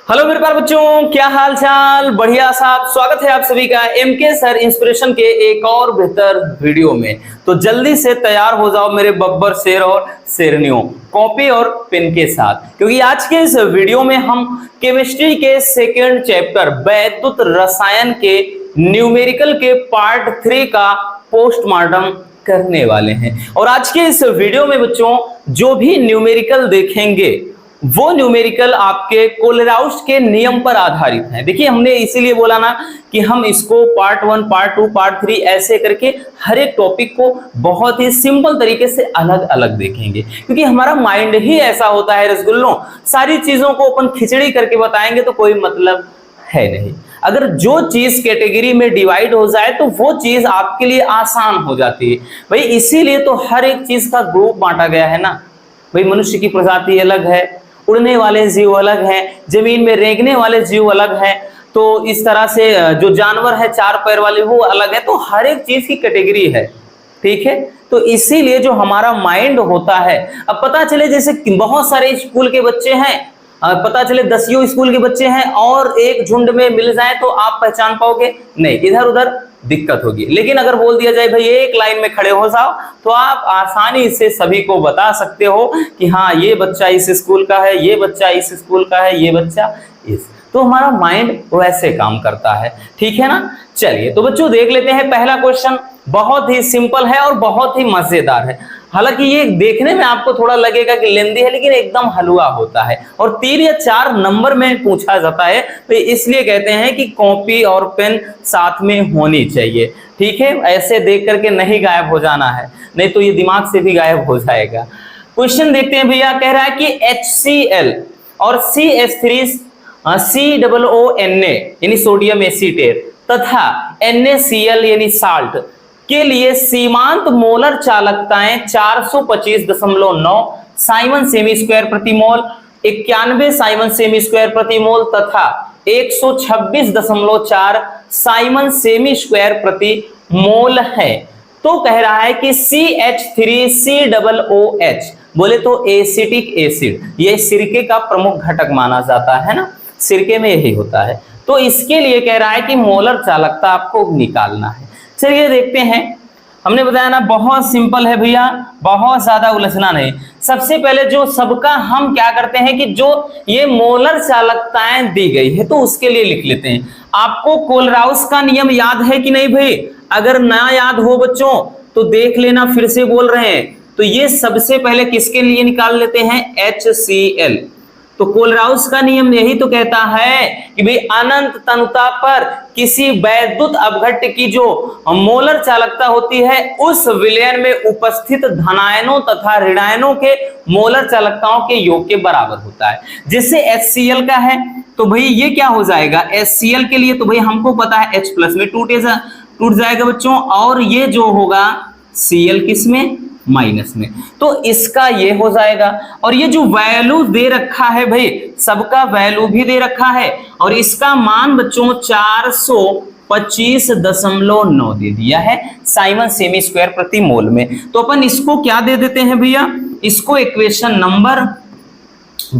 Hello मेरे प्यारे बच्चों, क्या हाल चाल। बढ़िया साहब, स्वागत है आप सभी का एमके सर इंस्पिरेशन के एक और बेहतर वीडियो में। तो जल्दी से तैयार हो जाओ मेरे बब्बर शेर और शेरनियों, कॉपी और पेन के साथ, क्योंकि आज के इस वीडियो में हम केमिस्ट्री के सेकेंड चैप्टर वैद्युत रसायन के न्यूमेरिकल के पार्ट 3 का पोस्टमार्टम करने वाले हैं। और आज के इस वीडियो में बच्चों जो भी न्यूमेरिकल देखेंगे वो न्यूमेरिकल आपके कोलराउस के नियम पर आधारित है। देखिए, हमने इसीलिए बोला ना कि हम इसको पार्ट 1, पार्ट 2, पार्ट 3 ऐसे करके हर एक टॉपिक को बहुत ही सिंपल तरीके से अलग अलग देखेंगे, क्योंकि हमारा माइंड ही ऐसा होता है रसगुल्लों। सारी चीजों को अपन खिचड़ी करके बताएंगे तो कोई मतलब है नहीं। अगर जो चीज कैटेगरी में डिवाइड हो जाए तो वो चीज आपके लिए आसान हो जाती है भाई। इसीलिए तो हर एक चीज का ग्रुप बांटा गया है ना भाई। मनुष्य की प्रजाति अलग है, उड़ने वाले जीव अलग हैं, जमीन में रेंगने वाले जीव अलग हैं, तो इस तरह से जो जानवर है 4 पैर वाले वो अलग है। तो हर एक चीज की कैटेगरी है, ठीक है। तो इसीलिए जो हमारा माइंड होता है, अब पता चले जैसे बहुत सारे स्कूल के बच्चे हैं, पता चले 10 स्कूल के बच्चे हैं और एक झुंड में मिल जाए तो आप पहचान पाओगे नहीं, इधर उधर दिक्कत होगी। लेकिन अगर बोल दिया जाए भाई एक लाइन में खड़े हो जाओ तो आप आसानी से सभी को बता सकते हो कि हाँ ये बच्चा इस स्कूल का है, ये बच्चा इस स्कूल का है, ये बच्चा इस। तो हमारा माइंड वैसे काम करता है, ठीक है ना। चलिए तो बच्चों देख लेते हैं पहला क्वेश्चन। बहुत ही सिंपल है और बहुत ही मजेदार है। हालांकि ये देखने में आपको थोड़ा लगेगा कि लेंदी है, लेकिन एकदम हलवा होता है और 3 या 4 नंबर में पूछा जाता है। तो इसलिए कहते हैं कि कॉपी और पेन साथ में होनी चाहिए, ठीक है। ऐसे देख करके नहीं गायब हो जाना है, नहीं तो ये दिमाग से भी गायब हो जाएगा। क्वेश्चन देखते हैं भैया। कह रहा है कि HCl और CH3 COONA यानी सोडियम एसीटेट तथा NaCl यानी साल्ट के लिए सीमांत मोलर चालकताएं 425.9 साइमन सेमी स्क्वायर प्रति मोल, 91 साइमन सेमी स्क्वायर प्रति मोल तथा 126.4 साइमन सेमी स्क्वायर प्रति मोल है। तो कह रहा है कि CH3COOH बोले तो एसिटिक एसिड, ये सिरके का प्रमुख घटक माना जाता है ना, सिरके में यही होता है। तो इसके लिए कह रहा है कि मोलर चालकता आपको निकालना है। चलिए देखते हैं। हमने बताया ना बहुत सिंपल है भैया, बहुत ज्यादा उलझना नहीं। सबसे पहले जो सबका हम क्या करते हैं कि जो ये मोलर चालकताएं दी गई है तो उसके लिए लिख लेते हैं। आपको कोलराउस का नियम याद है कि नहीं भाई? अगर ना याद हो बच्चों तो देख लेना, फिर से बोल रहे हैं। तो ये सबसे पहले किसके लिए निकाल लेते हैं? HCl। तो कोलराउस का नियम यही तो कहता है कि भाई अनंत तनुता पर किसी वैद्युत अपघट्य की जो मोलर चालकता होती है उस विलयन में उपस्थित धनायनों तथा ऋणायनों के मोलर चालकताओं के योग के बराबर होता है। जिससे HCl का है तो भाई ये क्या हो जाएगा? HCl के लिए तो भाई हमको पता है H प्लस में टूट जाएगा बच्चों, और ये जो होगा Cl किस में? माइनस में। तो इसका ये हो जाएगा। और ये जो वैल्यू दे रखा है भाई, सबका वैल्यू भी दे रखा है और इसका मान बच्चों 425.9 दे दिया है साइमन सेमी स्क्वायर प्रति मोल में। तो अपन इसको क्या दे देते हैं भैया? इसको इक्वेशन नंबर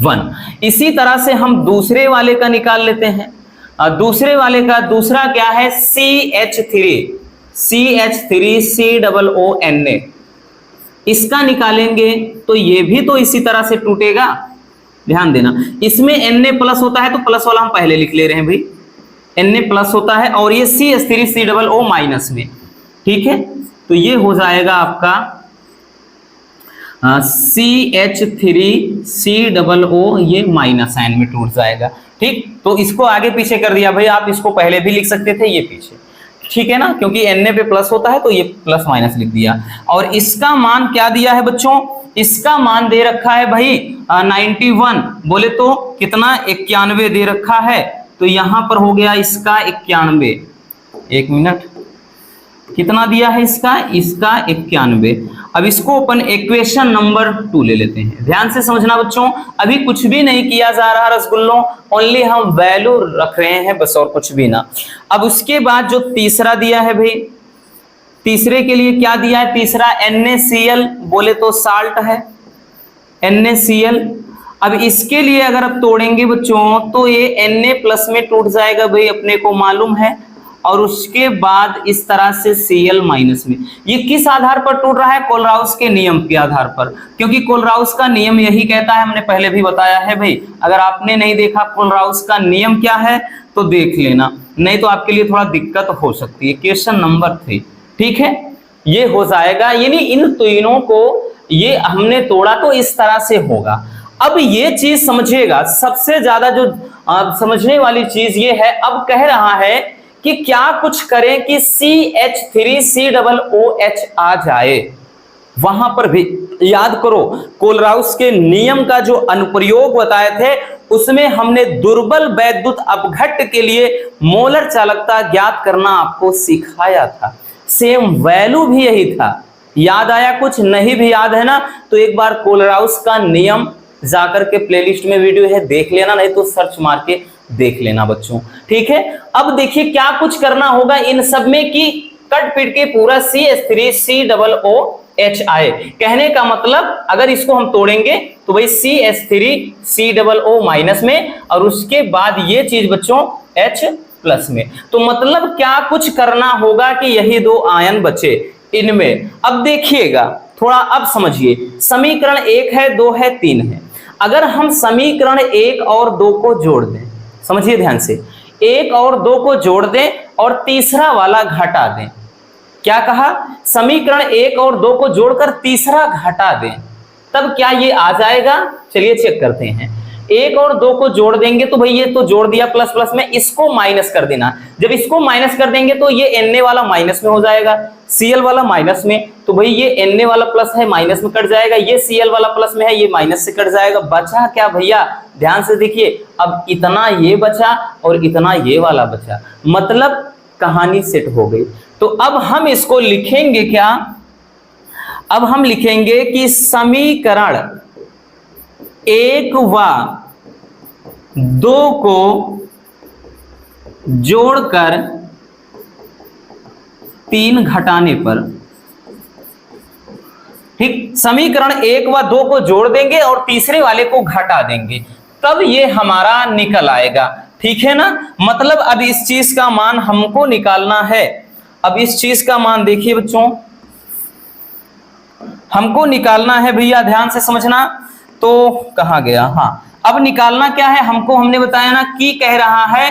1। इसी तरह से हम दूसरे वाले का निकाल लेते हैं। दूसरे वाले का दूसरा क्या है? CH3COONA। इसका निकालेंगे तो ये भी तो इसी तरह से टूटेगा। ध्यान देना, इसमें Na प्लस होता है तो प्लस वाला हम पहले लिख ले रहे हैं भाई, Na प्लस होता है और ये CH3COO माइनस में, ठीक है। तो ये हो जाएगा आपका CH3COO, ये माइनस साइन में टूट जाएगा, ठीक। तो इसको आगे पीछे कर दिया भाई। आप इसको पहले भी लिख सकते थे, ये पीछे, ठीक है ना, क्योंकि Na पे प्लस होता है तो ये प्लस माइनस लिख दिया। और इसका मान क्या दिया है बच्चों? इसका मान दे रखा है भाई 91, बोले तो कितना? 91 दे रखा है। तो यहां पर हो गया इसका 91। एक मिनट, कितना दिया है इसका? इसका 91। अब इसको अपन इक्वेशन नंबर 2 ले लेते हैं। ध्यान से समझना बच्चों, अभी कुछ भी नहीं किया जा रहा रसगुल्लों, ओनली हम वैल्यू रख रहे हैं बस, और कुछ भी ना। अब उसके बाद जो तीसरा दिया है भाई, तीसरे के लिए क्या दिया है? तीसरा NaCl, बोले तो साल्ट है NaCl। अब इसके लिए अगर आप तोड़ेंगे बच्चों तो ये Na प्लस में टूट जाएगा भाई, अपने को मालूम है। और उसके बाद इस तरह से Cl माइनस में। ये किस आधार पर टूट रहा है? कोलराउस के नियम के आधार पर, क्योंकि कोलराउस का नियम यही कहता है, हमने पहले भी बताया है भाई। अगर आपने नहीं देखा कोलराउस का नियम क्या है तो देख लेना, नहीं तो आपके लिए थोड़ा दिक्कत हो सकती है। क्वेश्चन नंबर 3, ठीक है, ये हो जाएगा। यानी इन तीनों को ये हमने तोड़ा तो इस तरह से होगा। अब ये चीज समझिएगा, सबसे ज्यादा जो समझने वाली चीज ये है, अब कह रहा है कि क्या कुछ करें कि CH3COOH आ जाए। वहां पर भी याद करो, कोलराउस के नियम का जो अनुप्रयोग बताए थे उसमें हमने दुर्बल वैद्युत अपघट्ट के लिए मोलर चालकता ज्ञात करना आपको सिखाया था। सेम वैल्यू भी यही था। याद आया? कुछ नहीं भी याद है ना, तो एक बार कोलराउस का नियम जाकर के प्लेलिस्ट में वीडियो है, देख लेना, नहीं तो सर्च मार के देख लेना बच्चों, ठीक है। अब देखिए क्या कुछ करना होगा इन सब में कि कट पिट के पूरा CH3COOH आए। कहने का मतलब अगर इसको हम तोड़ेंगे तो भाई CH3COO माइनस में और उसके बाद ये चीज बच्चों H प्लस में। तो मतलब क्या कुछ करना होगा कि यही दो आयन बचे इनमें। अब देखिएगा थोड़ा, अब समझिए, समीकरण 1 है, 2 है, 3 है। अगर हम समीकरण 1 और 2 को जोड़ दें, समझिए ध्यान से, 1 और 2 को जोड़ दें और तीसरा वाला घटा दें। क्या कहा? समीकरण 1 और 2 को जोड़कर तीसरा घटा दें, तब क्या ये आ जाएगा? चलिए चेक करते हैं। 1 और 2 को जोड़ देंगे तो भाई ये तो जोड़ दिया प्लस प्लस में, इसको माइनस कर देना। जब इसको माइनस कर देंगे तो ये Na वाला माइनस में हो जाएगा, Cl वाला माइनस में, तो भाई ये Na वाला प्लस है माइनस में कट जाएगा, ये Cl वाला प्लस में है ये माइनस से कट जाएगा। बचा क्या भैया? ध्यान से देखिए, अब इतना ये बचा और इतना ये वाला बचा, मतलब कहानी सेट हो गई। तो अब हम इसको लिखेंगे क्या? अब हम लिखेंगे कि समीकरण 1 व 2 को जोड़कर 3 घटाने पर, ठीक, समीकरण 1 व 2 को जोड़ देंगे और तीसरे वाले को घटा देंगे, तब ये हमारा निकल आएगा, ठीक है ना। मतलब अब इस चीज का मान हमको निकालना है। अब इस चीज का मान देखिए बच्चों, हमको निकालना है भैया, ध्यान से समझना। तो कहां गया? हाँ, अब निकालना क्या है हमको, हमने बताया ना कि कह रहा है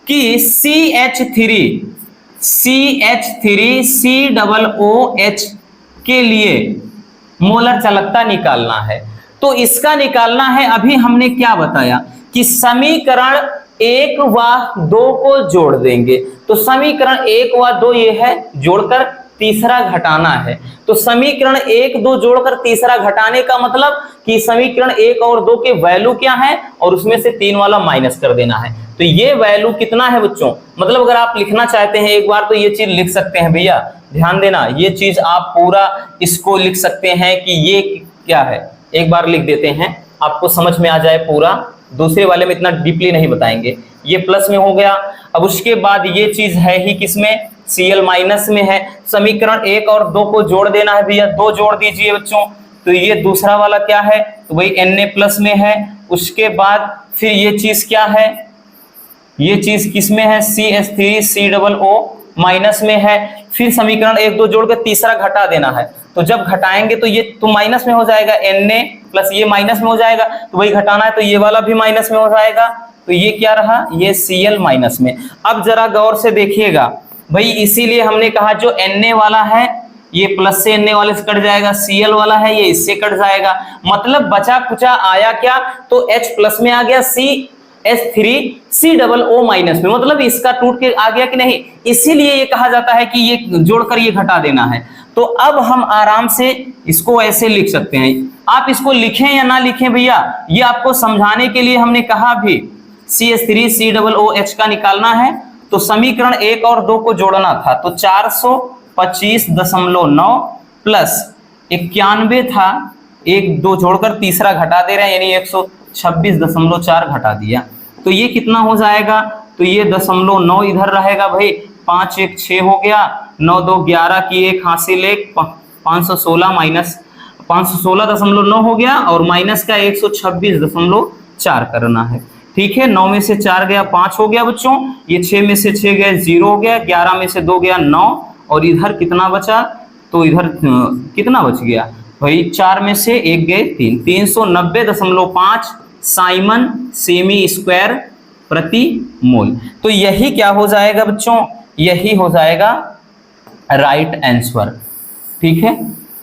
कि CH3COOH के लिए मोलर चालकता निकालना है। तो इसका निकालना है। अभी हमने क्या बताया कि समीकरण 1 व 2 को जोड़ देंगे, तो समीकरण 1 व 2 ये है, जोड़कर तीसरा घटाना है। तो समीकरण 1 2 जोड़कर तीसरा घटाने का मतलब कि समीकरण 1 और 2 के वैल्यू क्या है और उसमें से 3 वाला माइनस कर देना है। तो ये वैल्यू कितना है बच्चों? मतलब अगर आप लिखना चाहते हैं एक बार तो ये चीज लिख सकते हैं भैया, ध्यान देना, ये चीज आप पूरा इसको लिख सकते हैं कि ये क्या है। एक बार लिख देते हैं, आपको समझ में आ जाए पूरा, दूसरे वाले में इतना डीपली नहीं बताएंगे। ये प्लस में हो गया। अब उसके बाद ये चीज है ही किसमें? Cl माइनस में है। समीकरण 1 और 2 को जोड़ देना है भैया, 2 जोड़ दीजिए बच्चों। तो ये दूसरा वाला क्या है? तो वही Na प्लस में है। उसके बाद फिर ये चीज क्या है? ये चीज किसमें है? CH3COO माइनस में है। फिर समीकरण 1 2 जोड़कर तीसरा घटा देना है। तो जब घटाएंगे तो ये तो माइनस में हो जाएगा, Na प्लस ये माइनस में हो जाएगा, तो वही घटाना है तो ये वाला भी माइनस में हो जाएगा। तो ये क्या रहा? ये Cl माइनस में। अब जरा गौर से देखिएगा भाई, इसीलिए हमने कहा जो Na वाला है ये प्लस से Na वाले से कट जाएगा, Cl वाला है ये इससे कट जाएगा। मतलब बचा कुचा आया क्या? तो H प्लस में आ गया, CH3COO माइनस में, मतलब इसका टूट के आ गया कि नहीं। इसीलिए ये कहा जाता है कि ये जोड़कर ये घटा देना है। तो अब हम आराम से इसको ऐसे लिख सकते हैं। आप इसको लिखें या ना लिखें भैया, ये आपको समझाने के लिए हमने कहा भी CH3COOH का निकालना है। तो समीकरण 1 और 2 को जोड़ना था, तो 425.9 प्लस 91 था, 1 2 जोड़कर तीसरा घटा दे रहे हैं, यानी 126.4 घटा दिया। तो ये कितना हो जाएगा? तो ये 0.9 इधर रहेगा भाई, 5 1 6 हो गया, 9 2 11 की 1 हासिल 1, 516 माइनस 516.9 हो गया और माइनस का 126.4 करना है। ठीक है, 9 में से 4 गया 5 हो गया बच्चों, ये 6 में से 6 गए 0 हो गया, 11 में से 2 गया 9 और इधर कितना बचा, तो इधर कितना बच गया भाई, 4 में से 1 गए 3, 390.5 साइमन सेमी स्क्वायर प्रति मोल। तो यही क्या हो जाएगा बच्चों, यही हो जाएगा राइट आंसर। ठीक है,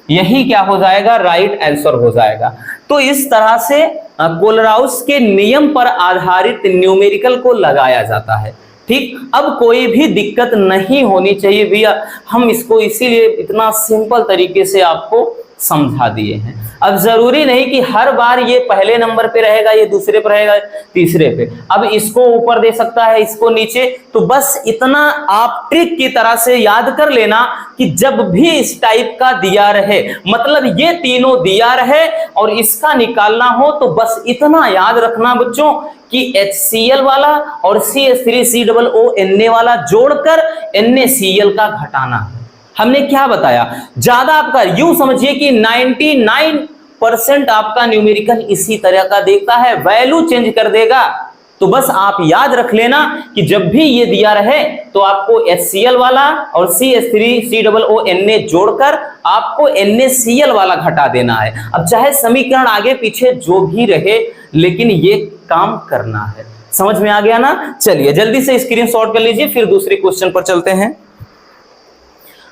यही क्या हो जाएगा, राइट आंसर हो जाएगा। तो इस तरह से कोलराउस के नियम पर आधारित न्यूमेरिकल को लगाया जाता है। ठीक, अब कोई भी दिक्कत नहीं होनी चाहिए भैया, हम इसको इसीलिए इतना सिंपल तरीके से आपको समझा दिए हैं। अब जरूरी नहीं कि हर बार ये पहले नंबर पे रहेगा, ये दूसरे पे रहेगा, तीसरे पे। अब इसको ऊपर दे सकता है, इसको नीचे, तो बस इतना आप ट्रिक की तरह से याद कर लेना कि जब भी इस टाइप का दिया रहे, मतलब ये तीनों दिया रहे और इसका निकालना हो, तो बस इतना याद रखना बच्चों कि HCl वाला और CH3COO वाला जोड़कर NaCl का घटाना है। हमने क्या बताया, ज्यादा आपका यूं समझिए कि 99% आपका न्यूमेरिकल इसी तरह का देखता है, वैल्यू चेंज कर देगा। तो बस आप याद रख लेना कि जब भी ये दिया रहे तो आपको HCl वाला और CH3COO जोड़कर आपको NaCl वाला घटा देना है। अब चाहे समीकरण आगे पीछे जो भी रहे, लेकिन ये काम करना है। समझ में आ गया ना? चलिए जल्दी से स्क्रीनशॉट कर लीजिए, फिर दूसरे क्वेश्चन पर चलते हैं।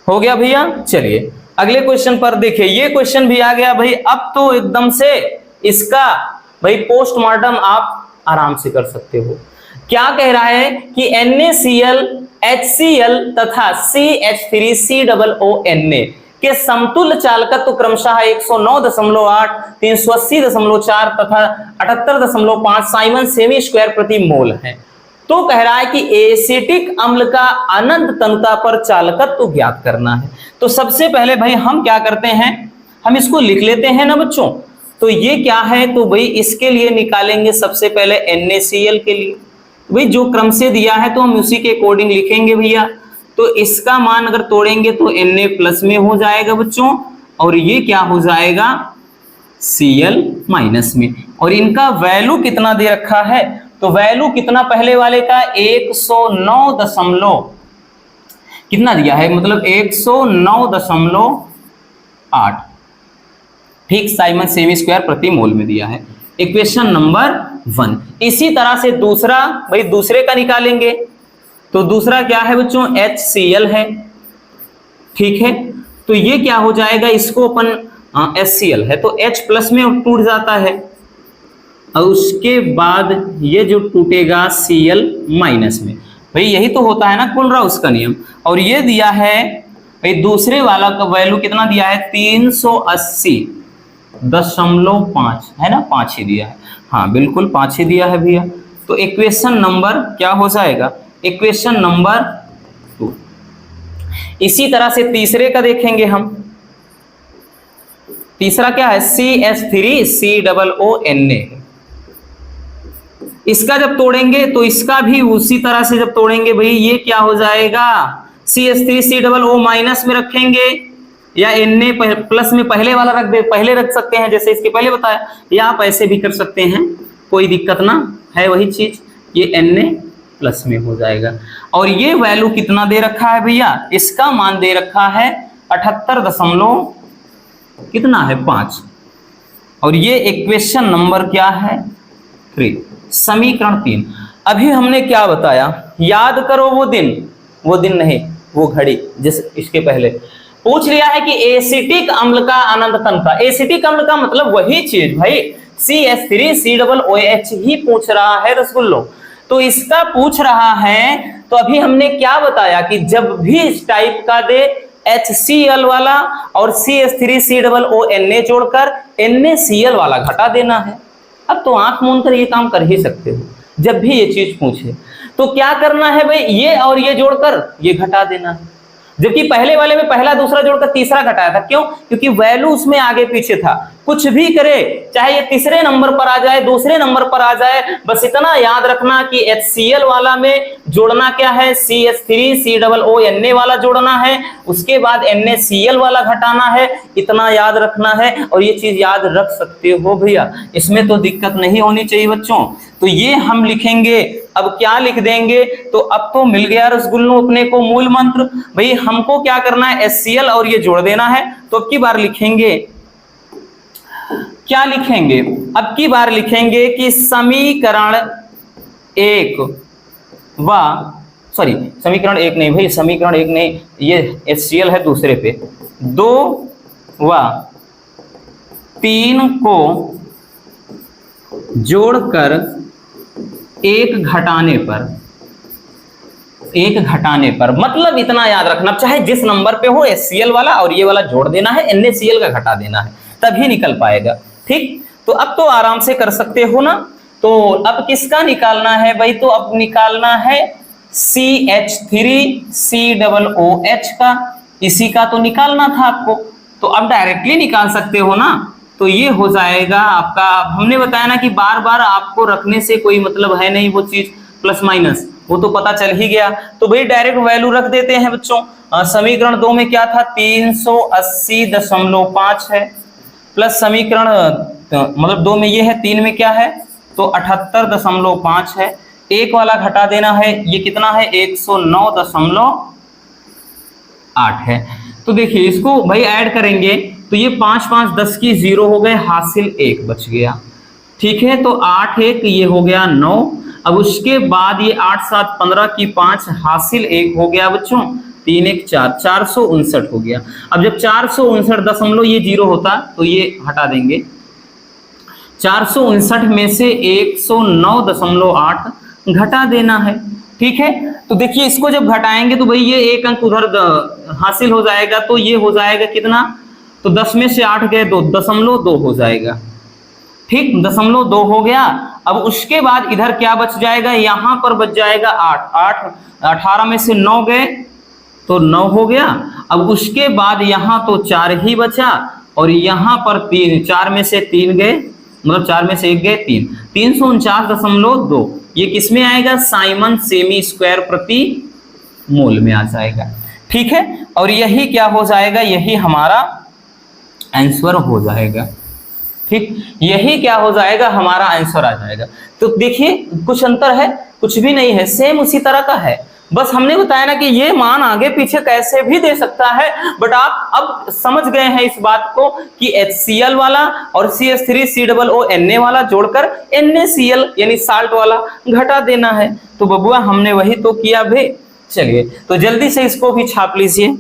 हो गया भैया? चलिए अगले क्वेश्चन पर देखिए, ये क्वेश्चन भी आ गया भाई। अब तो एकदम से इसका भाई पोस्टमार्टम आप आराम से कर सकते हो। क्या कह रहा है कि NaCl, HCl तथा CH3COO के समतुल्य चालकत्व क्रमशः 109.8, 380.4 तथा 78.5 साइमन सेमी स्क्वायर प्रति मोल है। तो कह रहा है कि एसिटिक अम्ल का अनंत तनुता पर चालकत्व ज्ञात करना है। तो सबसे पहले भाई हम क्या करते हैं, हम इसको लिख लेते हैं ना बच्चों। तो ये क्या है, तो भाई इसके लिए निकालेंगे सबसे पहले NaCl के लिए। भाई जो क्रम से दिया है तो हम उसी के अकॉर्डिंग लिखेंगे भैया। तो इसका मान अगर तोड़ेंगे तो Na प्लस में हो जाएगा बच्चों, और ये क्या हो जाएगा Cl माइनस में। और इनका वैल्यू कितना दे रखा है, तो वैल्यू कितना पहले वाले का 109 कितना दिया है, मतलब 109.8 ठीक साइमन सेमी स्क्वायर प्रति मोल में दिया है। Equation number 1। इसी तरह से दूसरा, भाई दूसरे का निकालेंगे। तो दूसरा क्या है बच्चों, HCl है। ठीक है, तो ये क्या हो जाएगा, इसको अपन HCl है तो H प्लस में टूट जाता है, और उसके बाद ये जो टूटेगा Cl माइनस में। भाई यही तो होता है ना कोलराउस का नियम। और ये दिया है भाई दूसरे वाला का वैल्यू कितना दिया है, 380.5 है ना, 5 ही दिया है। हाँ बिल्कुल 5 ही दिया है भैया। तो इक्वेशन नंबर क्या हो जाएगा, इक्वेशन नंबर 2। इसी तरह से तीसरे का देखेंगे हम। तीसरा क्या है, CH3COO। इसका जब तोड़ेंगे तो इसका भी उसी तरह से जब तोड़ेंगे भाई, ये क्या हो जाएगा, CH3COO माइनस में रखेंगे, या Na प्लस में पहले वाला रख दे, पहले रख सकते हैं जैसे इसके पहले बताया, या आप ऐसे भी कर सकते हैं, कोई दिक्कत ना है। वही चीज ये Na प्लस में हो जाएगा। और ये वैल्यू कितना दे रखा है भैया, इसका मान दे रखा है 78 कितना है 5। और ये इक्वेशन नंबर क्या है 3, समीकरण 3। अभी हमने क्या बताया, याद करो वो दिन नहीं, वो घड़ी जिस इसके पहले पूछ लिया है कि एसिटिक अम्ल का अनंत तनुता। एसिटिक अम्ल का मतलब वही चीज भाई, CH3COOH ही पूछ रहा है रसगुल्लो। तो इसका पूछ रहा है, तो अभी हमने क्या बताया कि जब भी इस टाइप का दे HCl वाला और CH3COO जोड़कर NaCl वाला घटा देना है। अब तो आंख मूंद कर ये काम कर ही सकते हो, जब भी ये चीज पूछे तो क्या करना है भाई, ये और ये जोड़कर ये घटा देना है। जबकि पहले वाले में पहला दूसरा जोड़कर तीसरा घटाया था, क्यों, क्योंकि वैल्यू उसमें आगे पीछे था। कुछ भी करे, चाहे ये तीसरे नंबर पर आ जाए, दूसरे नंबर पर आ जाए, बस इतना याद रखना कि HCl वाला में जोड़ना क्या है, CH3COO वाला जोड़ना है, उसके बाद NaCl वाला घटाना है, इतना याद रखना है। और ये चीज याद रख सकते हो भैया, इसमें तो दिक्कत नहीं होनी चाहिए बच्चों। तो ये हम लिखेंगे। अब क्या लिख देंगे, तो अब तो मिल गया रसगुल्लू अपने को मूल मंत्र। भाई हमको क्या करना है, HCl और ये जोड़ देना है। तो अब की बार लिखेंगे, क्या लिखेंगे, अब की बार लिखेंगे कि समीकरण एक समीकरण एक नहीं भाई, समीकरण एक नहीं, ये HCl है दूसरे पे, 2 व 3 को जोड़कर एक घटाने पर, मतलब इतना याद रखना, चाहे जिस नंबर पे हो HCl वाला और ये वाला जोड़ देना है, NaCl का घटा देना है, तभी निकल पाएगा। ठीक, तो अब तो आराम से कर सकते हो ना। तो अब किसका निकालना है भाई, तो अब निकालना है CH3COOH का, इसी का तो निकालना था आपको। तो अब डायरेक्टली निकाल सकते हो ना। तो ये हो जाएगा आपका, हमने बताया ना कि बार बार आपको रखने से कोई मतलब है नहीं, वो चीज प्लस माइनस वो तो पता चल ही गया। तो भाई डायरेक्ट वैल्यू रख देते हैं बच्चों। समीकरण 2 में क्या था, 380.5 है, प्लस समीकरण मतलब 2 में ये है, 3 में क्या है, तो 78.5 है। एक वाला घटा देना है, ये कितना है, 109.8 है। तो देखिए इसको भाई ऐड करेंगे तो ये 5 5 10 की 0 हो गए, हासिल 1 बच गया। ठीक है, तो 8 1 ये हो गया 9। अब उसके बाद ये 8 7 15 की 5 हासिल 1 हो गया बच्चों, 3 1 4 459 हो गया। अब जब 459 ये 0 होता तो ये हटा देंगे, 459 में से 109.8 घटा देना है। ठीक है, तो देखिए इसको जब घटाएंगे तो भाई ये एक अंक उधर हासिल हो जाएगा, तो ये हो जाएगा कितना, तो 10 में से 8 गए 2, 0.2 हो जाएगा। ठीक, 0.2 हो गया। अब उसके बाद इधर क्या बच जाएगा, यहां पर बच जाएगा 8 18 में से 9 गए तो 9 हो गया। अब उसके बाद यहाँ तो 4 ही बचा, और यहाँ पर 3, 4 में से 3 गए, मतलब 4 में से 1 गए 3, 349.2 ये किस में आएगा, साइमन सेमी स्क्वायर प्रति मोल में आ जाएगा। ठीक है, और यही क्या हो जाएगा, यही हमारा आंसर हो जाएगा। ठीक, यही क्या हो जाएगा, हमारा आंसर आ जाएगा। तो देखिए कुछ अंतर है, कुछ भी नहीं है, सेम उसी तरह का है। बस हमने बताया ना कि ये मान आगे पीछे कैसे भी दे सकता है, बट आप अब समझ गए हैं इस बात को कि HCl वाला और CH3COO वाला जोड़कर NaCl यानी साल्ट वाला घटा देना है। तो बबुआ हमने वही तो किया भाई। चलिए तो जल्दी से इसको भी छाप लीजिए।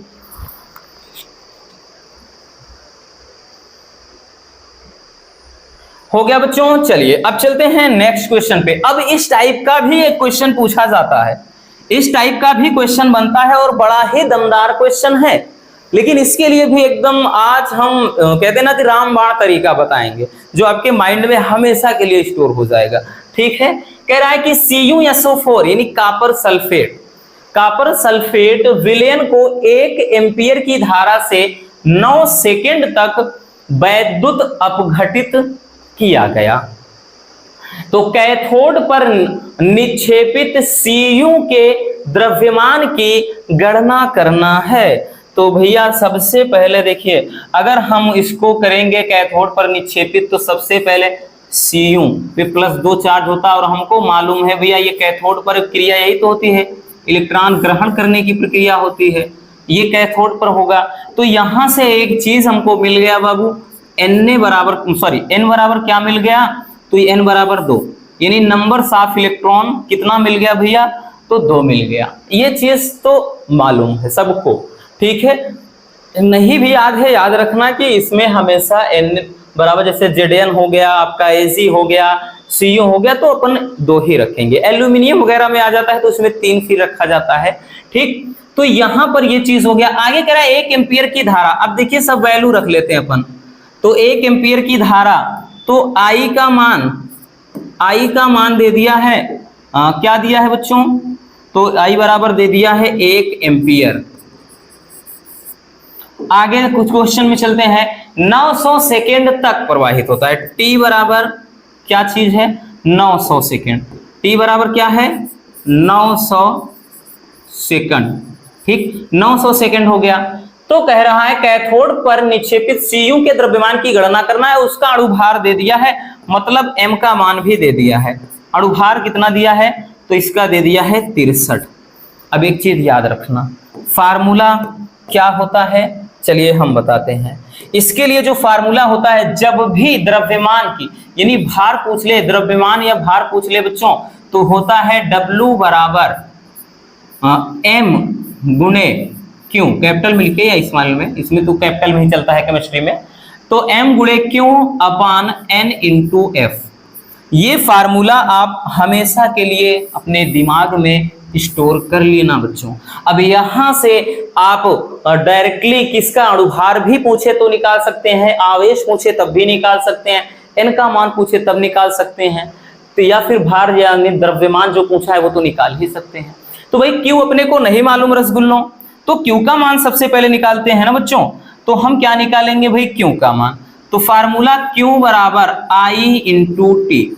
हो गया बच्चों। चलिए अब चलते हैं नेक्स्ट क्वेश्चन पे। अब इस टाइप का भी एक क्वेश्चन पूछा जाता है, इस टाइप का भी क्वेश्चन बनता है और बड़ा ही दमदार क्वेश्चन है, लेकिन इसके लिए भी एकदम आज हम कहते हैं ना कि रामबाण तरीका बताएंगे जो आपके माइंड में हमेशा के लिए स्टोर हो जाएगा। ठीक है, कह रहा है कि CuSO4 यानी कॉपर सल्फेट विलयन को 1 एम्पियर की धारा से 9 सेकेंड तक वैद्युत अपघटित किया गया। तो कैथोड पर निक्षेपित Cu के द्रव्यमान की गणना करना है। तो भैया सबसे पहले देखिए, अगर हम इसको करेंगे कैथोड पर निक्षेपित, तो सबसे पहले Cu पे +2 चार्ज होता है, और हमको मालूम है भैया ये कैथोड पर क्रिया यही तो होती है, इलेक्ट्रॉन ग्रहण करने की प्रक्रिया होती है, ये कैथोड पर होगा। तो यहां से एक चीज हमको मिल गया बाबू, n बराबर क्या मिल गया, तो ये n बराबर 2, यानी नंबर ऑफ इलेक्ट्रॉन कितना मिल गया भैया, तो 2 मिल गया। ये चीज तो मालूम है सबको। ठीक है, नहीं भी याद है, याद रखना कि इसमें हमेशा n बराबर, जैसे Zn हो गया, आपका Ag हो गया, Cu हो गया, तो अपन 2 ही रखेंगे। एल्यूमिनियम वगैरह में आ जाता है तो उसमें 3 फिर रखा जाता है। ठीक, तो यहां पर ये चीज हो गया। आगे कह रहा है 1 एम्पियर की धारा। अब देखिए सब वैल्यू रख लेते हैं अपन। तो 1 एम्पियर की धारा, तो I का मान दे दिया है, क्या दिया है बच्चों, तो I बराबर दे दिया है 1 एम्पियर। आगे कुछ क्वेश्चन में चलते हैं। 900 सेकेंड तक प्रवाहित होता है। टी बराबर क्या चीज है? 900 सेकेंड। टी बराबर क्या है? 900 सेकंड। ठीक, 900 सेकंड हो गया। तो कह रहा है कैथोड पर निक्षेपित Cu के द्रव्यमान की गणना करना है। उसका अणुभार दे दिया है, मतलब m का मान भी दे दिया है। अणुभार कितना दिया है? तो इसका दे दिया है 63। अब एक चीज याद रखना, फार्मूला क्या होता है चलिए हम बताते हैं। इसके लिए जो फार्मूला होता है, जब भी द्रव्यमान की यानी भार पूछ ले, द्रव्यमान या भार पूछ ले बच्चों, तो होता है W बराबर m गुणे क्यू। कैपिटल में लिखे या स्मॉल में? इसमें तो कैपिटल में ही चलता है केमिस्ट्री में। तो m गुणे क्यू अपान n इंटू एफ। ये फार्मूला आप हमेशा के लिए अपने दिमाग में स्टोर कर लेना बच्चों। अब यहां से आप डायरेक्टली किसका अणुभार भी पूछे तो निकाल सकते हैं, आवेश पूछे तब भी निकाल सकते हैं, n का मान पूछे तब निकाल सकते हैं, तो या फिर भार यानी द्रव्यमान जो पूछा है वो तो निकाल ही सकते हैं। तो भाई क्यू अपने को नहीं मालूम रसगुल्लों, तो क्यू का मान सबसे पहले निकालते हैं ना बच्चों। तो हम क्या निकालेंगे भाई? क्यू का मान। तो फार्मूला क्यू बराबर आई इंटू टी।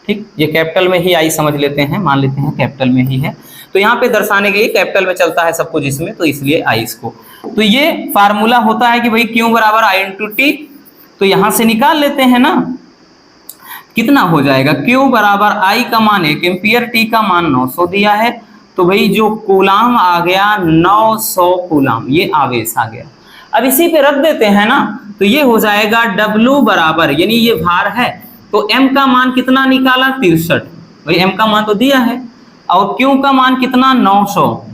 ठीक, ये कैपिटल में ही आई समझ लेते हैं, मान लेते हैं कैपिटल में ही है। तो यहाँ पे दर्शाने के लिए कैपिटल में चलता है सब कुछ इसमें, तो इसलिए आई इसको। तो ये फार्मूला होता है कि भाई क्यू बराबर आई इंटू टी। तो यहां से निकाल लेते हैं ना, कितना हो जाएगा? क्यू बराबर आई का मान 1 एम्पियर, टी का मान 900 दिया है। तो भाई जो कूलाम आ गया 900 कूलाम, ये आवेश आ गया। अब इसी पे रख देते हैं ना, तो ये हो जाएगा W बराबर, यानी ये भार है, तो m का मान कितना निकाला? 63। भाई m का मान तो दिया है, और q का मान कितना? 900,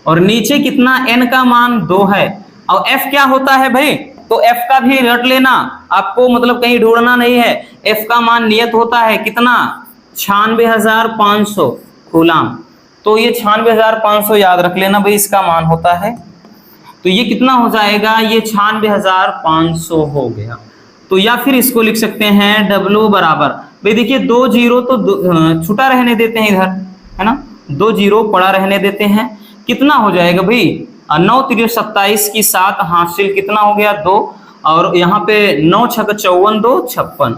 और नीचे कितना? n का मान 2 है, और f क्या होता है भाई? तो f का भी रट लेना, आपको मतलब कहीं ढूंढना नहीं है। f का मान नियत होता है कितना? 96,500 कूलाम। तो ये 96,500 याद रख लेना भाई, इसका मान होता है। तो ये कितना हो जाएगा? ये 96,500 हो गया। तो या फिर इसको लिख सकते हैं W बराबर, भाई देखिए 2 जीरो तो छुटा रहने देते हैं इधर, है ना, 2 जीरो पड़ा रहने देते हैं। कितना हो जाएगा भाई? 9 3 27 की 7 हासिल कितना हो गया? 2, और यहाँ पे 9 6 54 2 56,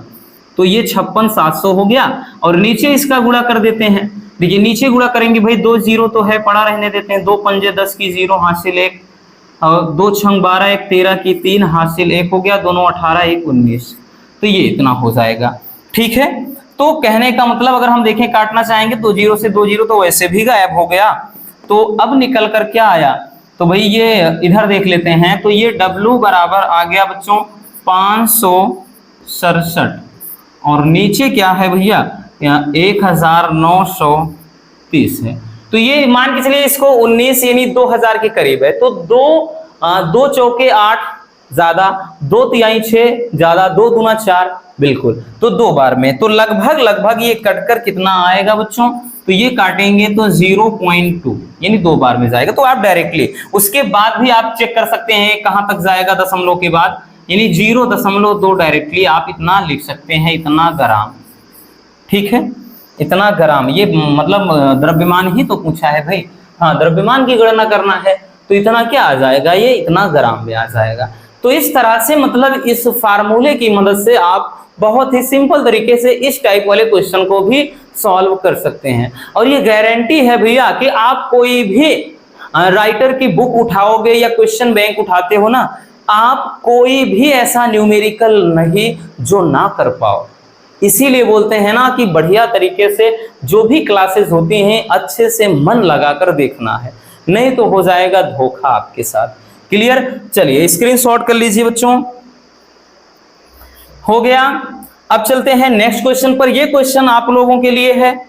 तो ये 56,700 हो गया। और नीचे इसका गुणा कर देते हैं। देखिए नीचे गुणा करेंगे भाई, 2 जीरो तो है, पड़ा रहने देते हैं। 2 पंजे 10 की 0 हासिल 1, और 2 छंग 12 1 13 की 3 हासिल 1 हो गया, दोनों 18 1 19। तो ये इतना हो जाएगा। ठीक है, तो कहने का मतलब अगर हम देखें काटना चाहेंगे तो 0 से 2 जीरो तो वैसे भी गायब हो गया। तो अब निकल कर क्या आया? तो भाई ये इधर देख लेते हैं। तो ये W बराबर आ गया बच्चों 567, और नीचे क्या है भैया? यहाँ 1930 है। तो ये मान के चलिए इसको 19 यानी 2000 के करीब है। तो 2 चौके 8 ज्यादा, 2 तिहाई 6 ज्यादा, 2 दूना 4 बिल्कुल, तो 2 बार में। तो लगभग ये कटकर कितना आएगा बच्चों? तो ये काटेंगे तो 0.2 यानी 2 बार में जाएगा। तो आप डायरेक्टली उसके बाद भी आप चेक कर सकते हैं कहां तक जाएगा दशमलव के बाद, यानी 0.2 डायरेक्टली आप इतना लिख सकते हैं, इतना ग्राम। ठीक है, इतना ग्राम। ये मतलब द्रव्यमान ही तो पूछा है भाई। हाँ, द्रव्यमान की गणना करना है तो इतना क्या आ जाएगा? ये इतना ग्राम में आ जाएगा। तो इस तरह से मतलब इस फार्मूले की मदद से आप बहुत ही सिंपल तरीके से इस टाइप वाले क्वेश्चन को भी सॉल्व कर सकते हैं। और ये गारंटी है भैया कि आप कोई भी राइटर की बुक उठाओगे या क्वेश्चन बैंक उठाते हो ना, आप कोई भी ऐसा न्यूमेरिकल नहीं जो ना कर पाओ। इसीलिए बोलते हैं ना कि बढ़िया तरीके से जो भी क्लासेस होती हैं अच्छे से मन लगाकर देखना है, नहीं तो हो जाएगा धोखा आपके साथ। क्लियर? चलिए स्क्रीनशॉट कर लीजिए बच्चों। हो गया। अब चलते हैं नेक्स्ट क्वेश्चन पर। ये क्वेश्चन आप लोगों के लिए है,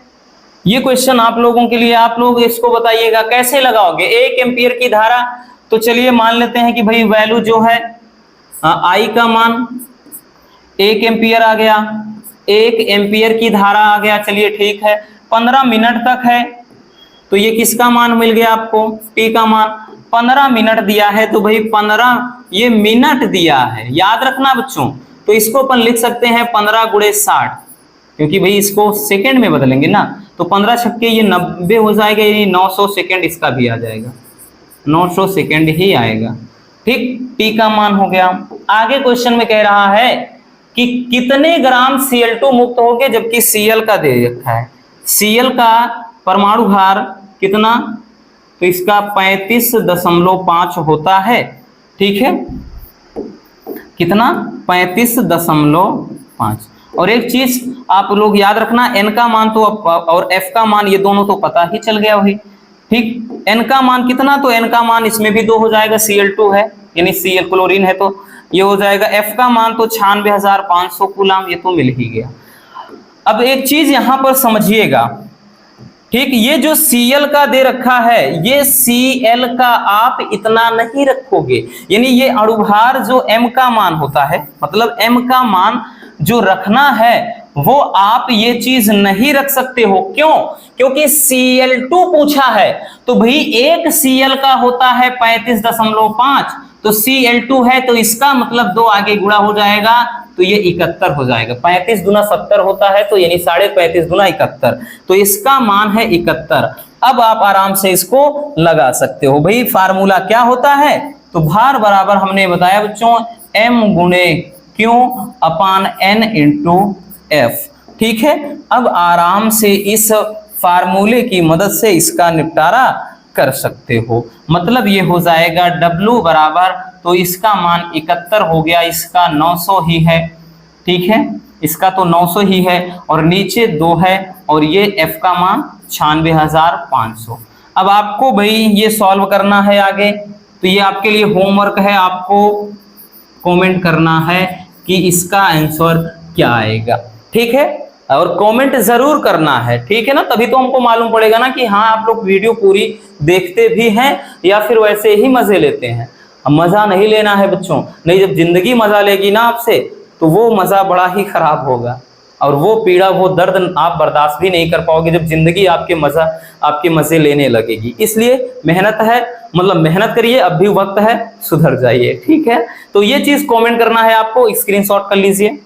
ये क्वेश्चन आप लोगों के लिए। आप लोग इसको बताइएगा कैसे लगाओगे 1 एम्पियर की धारा। तो चलिए मान लेते हैं कि भाई वैल्यू जो है आई का मान 1 एम्पियर आ गया, 1 एम्पियर की धारा आ गया। चलिए ठीक है, 15 मिनट तक है। तो ये किसका मान मिल गया आपको? टी का मान। 15 मिनट दिया है तो भाई 15 ये मिनट दिया है, याद रखना बच्चों। तो इसको अपन लिख सकते हैं 15 गुणे 60, क्योंकि भाई इसको सेकंड में बदलेंगे ना। तो 15 छक्के ये 90 हो जाएगा, यानी 900 सेकंड इसका भी आ जाएगा, 900 सेकंड ही आएगा। ठीक, टी का मान हो गया। आगे क्वेश्चन में कह रहा है कि कितने ग्राम Cl2 मुक्त हो गए, जबकि Cl का दे रखा है। Cl का परमाणु भार कितना, तो इसका 35.5 होता है। ठीक है, कितना, 35.5। और एक चीज आप लोग याद रखना, N का मान तो और F का मान ये दोनों तो पता ही चल गया वही। ठीक, N का मान कितना, तो N का मान इसमें भी 2 हो जाएगा, Cl2 है यानी Cl क्लोरीन है तो ये हो जाएगा। F का मान तो 96,500 कूलम, ये तो मिल ही गया। अब एक चीज यहां पर समझिएगा, ठीक, ये जो Cl का दे रखा है, ये Cl का आप इतना नहीं रखोगे, यानी ये अणुभार जो M का मान होता है, मतलब M का मान जो रखना है वो आप ये चीज नहीं रख सकते हो। क्यों? क्योंकि Cl2 पूछा है, तो भाई एक Cl का होता है 35.5, तो Cl2 है तो इसका मतलब 2 आगे गुणा हो जाएगा, तो ये 71 हो जाएगा। 35 गुना 70 होता है, तो यानी 35.5 गुना 71, तो इसका मान है 71। अब आप आराम से इसको लगा सकते हो। भाई फार्मूला क्या होता है, तो भार बराबर हमने बताया बच्चों m गुणे Q अपान n इंटू F। ठीक है, अब आराम से इस फार्मूले की मदद से इसका निपटारा कर सकते हो। मतलब ये हो जाएगा W बराबर, तो इसका मान 71 हो गया, इसका 900 ही है। ठीक है, इसका तो 900 ही है और नीचे 2 है और ये F का मान 96,500। अब आपको भाई ये सॉल्व करना है आगे, तो ये आपके लिए होमवर्क है, आपको कमेंट करना है कि इसका आंसर क्या आएगा। ठीक है, और कमेंट जरूर करना है, ठीक है ना, तभी तो हमको मालूम पड़ेगा ना कि हाँ आप लोग वीडियो पूरी देखते भी हैं या फिर वैसे ही मजे लेते हैं। अब मजा नहीं लेना है बच्चों, नहीं, जब जिंदगी मजा लेगी ना आपसे तो वो मजा बड़ा ही खराब होगा और वो पीड़ा, वो दर्द आप बर्दाश्त भी नहीं कर पाओगे जब जिंदगी आपके मजे लेने लगेगी। इसलिए मेहनत है, मतलब मेहनत करिए, अब भी वक्त है, सुधर जाइए। ठीक है, तो ये चीज कमेंट करना है आपको, स्क्रीनशॉट कर लीजिए।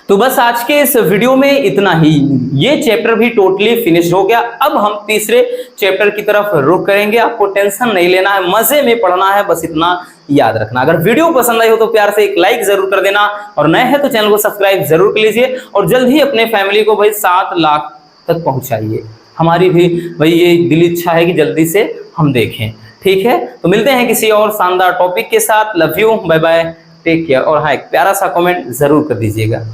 तो बस आज के इस वीडियो में इतना ही, ये चैप्टर भी टोटली फिनिश हो गया। अब हम तीसरे चैप्टर की तरफ रुख करेंगे। आपको टेंशन नहीं लेना है, मजे में पढ़ना है, बस इतना याद रखना। अगर वीडियो पसंद आई हो तो प्यार से एक लाइक जरूर कर देना और नए हैं तो चैनल को सब्सक्राइब जरूर कर लीजिए और जल्द ही अपने फैमिली को भाई 7 लाख तक पहुंचाइए। हमारी भी भाई ये दिल इच्छा है कि जल्दी से हम देखें। ठीक है, तो मिलते हैं किसी और शानदार टॉपिक के साथ। Love you, bye bye, take care. और हाँ, एक प्यारा सा कमेंट जरूर कर दीजिएगा।